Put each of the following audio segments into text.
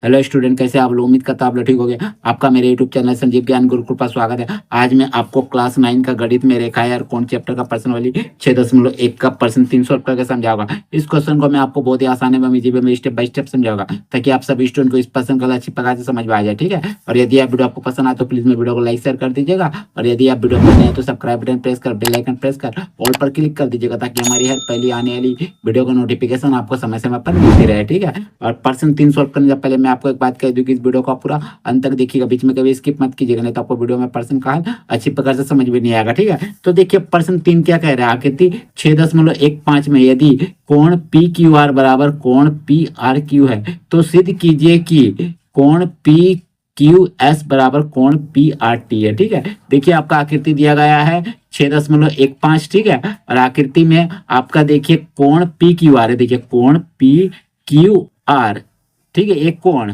Hello student, कैसे आप लोग? उम्मीद करता आप लोग ठीक हो गए। आपका मेरे यूट्यूब चैनल संजीव ज्ञान गुरुकुल पर स्वागत है। आज मैं आपको क्लास 9 का गणित में रेखाएं और कोण चैप्टर का प्रश्न वाली 6.1 का प्रश्न 3 सॉल्व करके समझाऊंगा। इस क्वेश्चन को मैं आपको बहुत ही आसानी में इजी वे में स्टेप बाय स्टेप समझाऊंगा, ताकि आप सभी स्टूडेंट को इस प्रश्न का अच्छी प्रकार से समझ में आ जाए। ठीक है, और यदि आप वीडियो आपको पसंद आए तो प्लीज मेरे वीडियो को लाइक शेयर कर दीजिएगा, और यदि आप वीडियो में नए हैं तो सब्सक्राइब बटन प्रेस कर बेल आइकन प्रेस कर ऑल पर क्लिक कर दीजिएगा, ताकि हमारी हर पहली आने वाली वीडियो का नोटिफिकेशन आपको समय समय पर मिलती रहे। ठीक है, और प्रश्न 3 सॉल्व करने से पहले मैं आपको एक बात कह दूं कि इस वीडियो को आप पूरा अंत तक देखिएगा, बीच में कभी स्किप मत कीजिएगा, नहीं तो आपको वीडियो में प्रश्न का हल अच्छी प्रकार से समझ में नहीं आएगा। ठीक है, तो देखिए प्रश्न 3 क्या कह रहा है। आकृति 6.15 में यदि कोण पी क्यू आर बराबर कोण पी आर क्यू है तो सिद्ध कीजिए कि कोण पी क्यू एस बराबर कोण पी आर टी है। ठीक है, देखिए आपका आकृति दिया गया है 6.15। ठीक है, और आकृति में आपका देखिए कोण पी क्यू आर है। देखिए कोण पी क्यू आर, ठीक है, एक कोण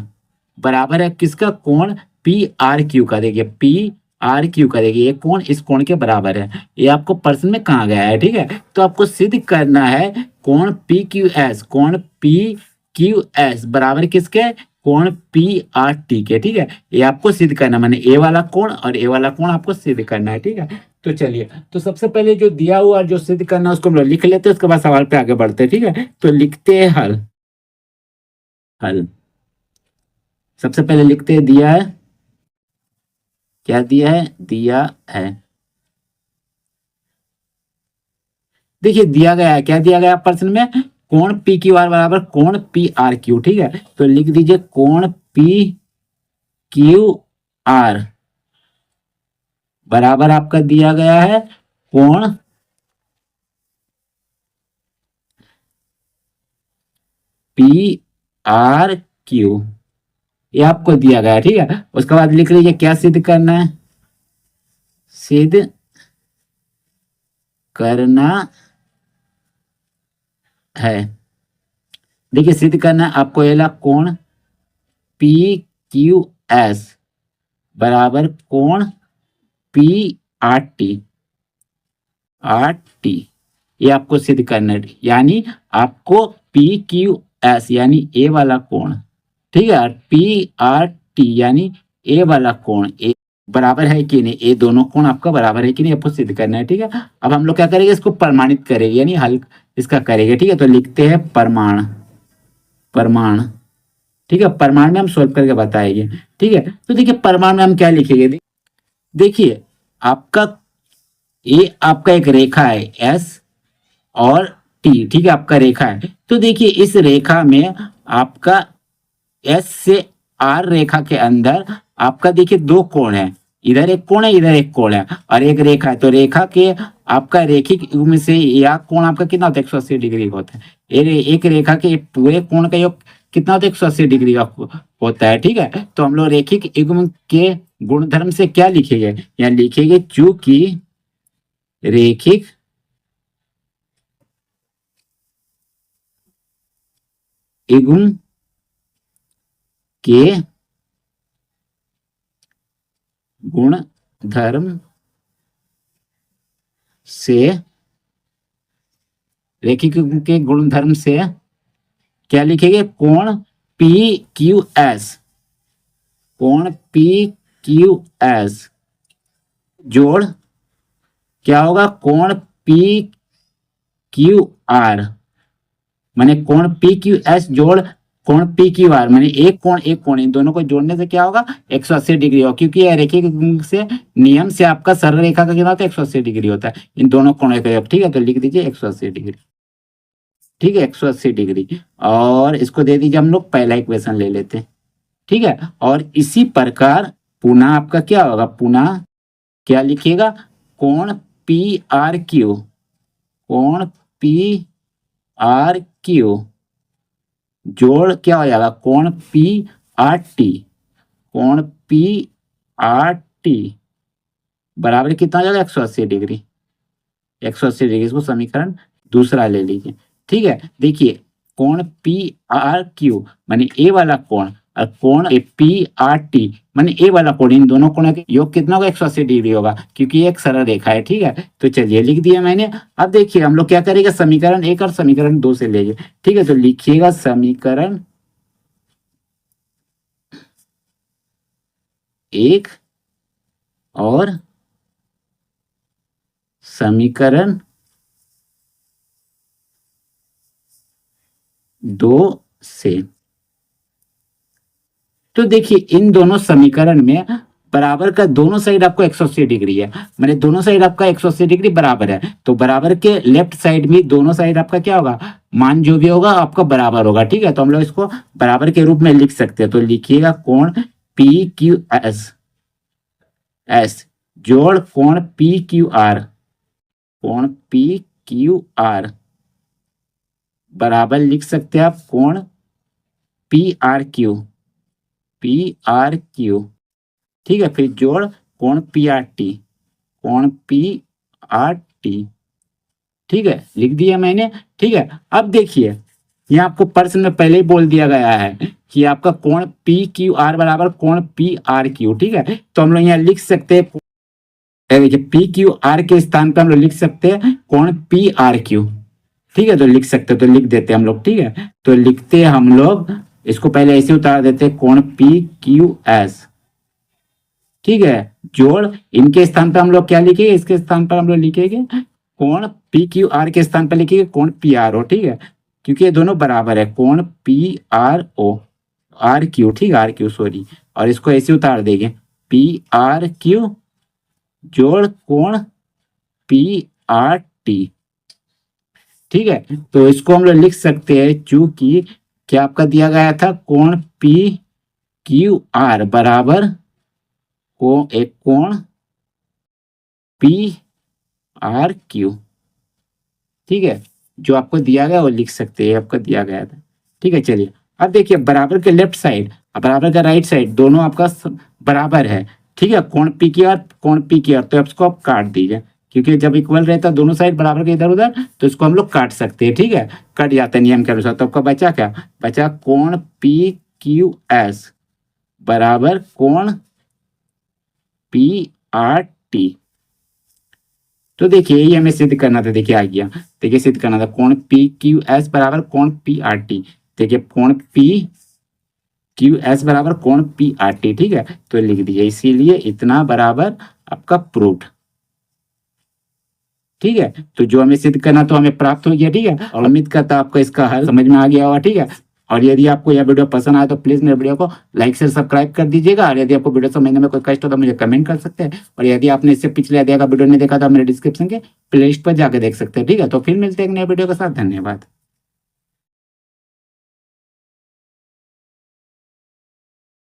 बराबर है किसका? कोण पी आर क्यू का। देखिए पी आर क्यू का, देखिए ये कोण इस कोण के बराबर है। ये आपको प्रश्न में कहा गया है। ठीक है, तो आपको सिद्ध करना है कोण पी क्यू एस, कोण पी क्यू एस बराबर किसके? कोण पी आर टी के। ठीक है, ये आपको सिद्ध करना, माने ए वाला कोण और ए वाला कोण आपको सिद्ध करना है। ठीक है, तो चलिए, तो सबसे पहले जो दिया हुआ जो सिद्ध करना है उसको हम लोग लिख लेते हैं, उसके बाद सवाल पे आगे बढ़ते हैं। ठीक है, तो लिखते हैं हल। हल सबसे पहले लिखते हैं दिया है, क्या दिया है? दिया है। देखिए दिया गया है, क्या दिया गया प्रश्न में? कोण पी क्यू आर बराबर कोण पी आर क्यू। ठीक है, तो लिख दीजिए कोण पी क्यू आर बराबर आपका दिया गया है कोण पी आर क्यू, ये आपको दिया गया है। ठीक है, उसके बाद लिख लीजिए क्या सिद्ध करना है? सिद्ध करना है। देखिए सिद्ध करना है आपको, ये कोण पी क्यू एस बराबर कोण P R T, R T, ये आपको सिद्ध करना है। यानी आपको पी क्यू एस यानी ए वाला कोण, ठीक है, पी आर टी यानी ए वाला कोण, ए बराबर है कि नहीं, ये दोनों कोण आपका बराबर है कि नहीं, आपको सिद्ध करना है। ठीक है, अब हम लोग क्या करेंगे? इसको प्रमाणित करेंगे, यानी हल इसका करेंगे। ठीक है, तो लिखते हैं प्रमाण। प्रमाण, ठीक है, प्रमाण में हम सोल्व करके बताएंगे। ठीक है, तो देखिए प्रमाण में हम क्या लिखेंगे? देखिए आपका ये आपका एक रेखा है एस और टी। ठीक है, आपका रेखा है, तो देखिए इस रेखा में आपका एस से आर रेखा के अंदर आपका देखिए दो कोण है, इधर एक कोण है, इधर एक कोण है, और एक रेखा है। तो रेखा के आपका रेखिक युग्म से यह कोण आपका कितना होता है? 180 डिग्री होता है। एक रेखा के पूरे कोण का योग कितना होता है? 180 डिग्री का होता है। ठीक है, तो हम लोग रेखिक युग्म के गुणधर्म से क्या लिखेंगे? यहाँ लिखेंगे चूंकि रेखिक युग्म के गुणधर्म से, रेखिक युग्म के गुणधर्म से क्या लिखेंगे? कोण पी क्यू एस, कोण पी क्यू एस जोड़ क्या होगा? कोण पी क्यू आर, माने कोण पी क्यू एस जोड़ कोण पी क्यू आर, माने एक कोण, इन दोनों को जोड़ने से क्या होगा? 180 डिग्री होगा, क्योंकि यह रेखिक से नियम से आपका सरल रेखा का कितना होता है? 180 डिग्री होता है इन दोनों कोणों का। ठीक है, तो लिख दीजिए 180 डिग्री। ठीक है, 180 डिग्री, और इसको दे दीजिए, हम लोग पहला इक्वेशन ले लेते हैं। ठीक है, और इसी प्रकार पुनः आपका क्या होगा? पुनः क्या लिखिएगा? कोण पी आर क्यू, कोण पी आर क्यू जोड़ क्या हो जाएगा? कोण पी आर टी, कोण पी आर टी बराबर कितना हो जाएगा? 180 डिग्री। 180 डिग्री, इसको समीकरण दूसरा ले लीजिए। ठीक है, देखिए कोण पी आर क्यू माने ए वाला कोण, और कोण पी आर टी माने ए वाला कोण, इन दोनों कोणों के योग कितना होगा? 180 डिग्री होगा, क्योंकि ये एक सरल रेखा है। ठीक है, तो चलिए लिख दिया मैंने। अब देखिए हम लोग क्या करेंगे? समीकरण 1 और समीकरण 2 से लेंगे। ठीक है, तो लिखिएगा समीकरण 1 और समीकरण 2 से। तो देखिए इन दोनों समीकरण में बराबर का दोनों साइड आपको 180 डिग्री है, मैंने दोनों साइड आपका 180 डिग्री बराबर है, तो बराबर के लेफ्ट साइड में दोनों साइड आपका क्या होगा, मान जो भी होगा आपका बराबर होगा। ठीक है, तो हम लोग इसको बराबर के रूप में लिख सकते हैं। तो लिखिएगा कोण पी क्यू एस जोड़ कोण पी क्यू आर बराबर लिख सकते हैं आप कोण पी आर क्यू। ठीक है, फिर जोड़ कोण पी आर टी। ठीक है, लिख दिया मैंने। ठीक है, अब देखिए यहाँ आपको प्रश्न में पहले ही बोल दिया गया है कि आपका कोण पी क्यू आर बराबर कोण पी आर क्यू। ठीक है, तो हम लोग यहाँ लिख सकते हैं पी क्यू आर के स्थान पर हम लोग लिख सकते हैं कोण पी आर क्यू। ठीक है, तो लिख सकते, तो लिख देते हम लोग। ठीक है, तो लिखते हम लोग इसको पहले ऐसे उतार देते हैं कोण पी क्यू एस। ठीक है, जोड़ इनके स्थान पर हम लोग क्या लिखेंगे, इसके स्थान पर हम लोग लिखेंगे कोण पी क्यू आर के स्थान पर लिखेंगे कोण पी आर ओ। ठीक है, क्योंकि ये दोनों बराबर है, कोण P R O R Q. ठीक है, आर क्यू सॉरी, और इसको ऐसे उतार देंगे पी आर क्यू जोड़ कोण पी आर टी। ठीक है, तो इसको हम लोग लिख सकते हैं चूंकि क्या आपका दिया गया था कोण पी क्यू आर बराबर एक कोण पी आर क्यू। ठीक है, जो आपको दिया गया वो लिख सकते हैं, आपका दिया गया था। ठीक है, चलिए अब देखिए बराबर के लेफ्ट साइड बराबर का राइट साइड दोनों आपका बराबर है। ठीक है, कोण पी की आर, तो इसको आप काट दीजिए, क्योंकि जब इक्वल रहता है दोनों साइड बराबर के इधर उधर, तो इसको हम लोग काट सकते हैं। ठीक है, कट जाता है नियम के अनुसार। तो आपका बचा क्या, बचा कोण पी क्यू एस बराबर कोण पी आर टी। तो देखिए यही हमें सिद्ध करना था। देखिए आ गया, देखिए सिद्ध करना था कोण पी क्यू एस बराबर कोण पी आर टी। देखिए कोण पी क्यू एस बराबर कोण पी आर टी। ठीक है, तो लिख दीजिए, इसीलिए इतना बराबर आपका प्रूव्ड। ठीक है, तो जो हमें सिद्ध करना तो हमें प्राप्त हो गया। ठीक है, और उम्मीद करता आपको इसका हल समझ में आ गया होगा। ठीक है, और यदि आपको यह वीडियो पसंद आए तो प्लीज मेरे वीडियो को लाइक से सब्सक्राइब कर दीजिएगा, और यदि आपको वीडियो समझने में कोई कष्ट हो तो मुझे कमेंट कर सकते हैं, और यदि आपने इससे पिछले अध्याय का वीडियो नहीं देखा तो मेरे डिस्क्रिप्शन के प्लेलिस्ट पर जाकर देख सकते हैं। ठीक है, तो फिर मिलते हैं एक नए वीडियो के साथ। धन्यवाद।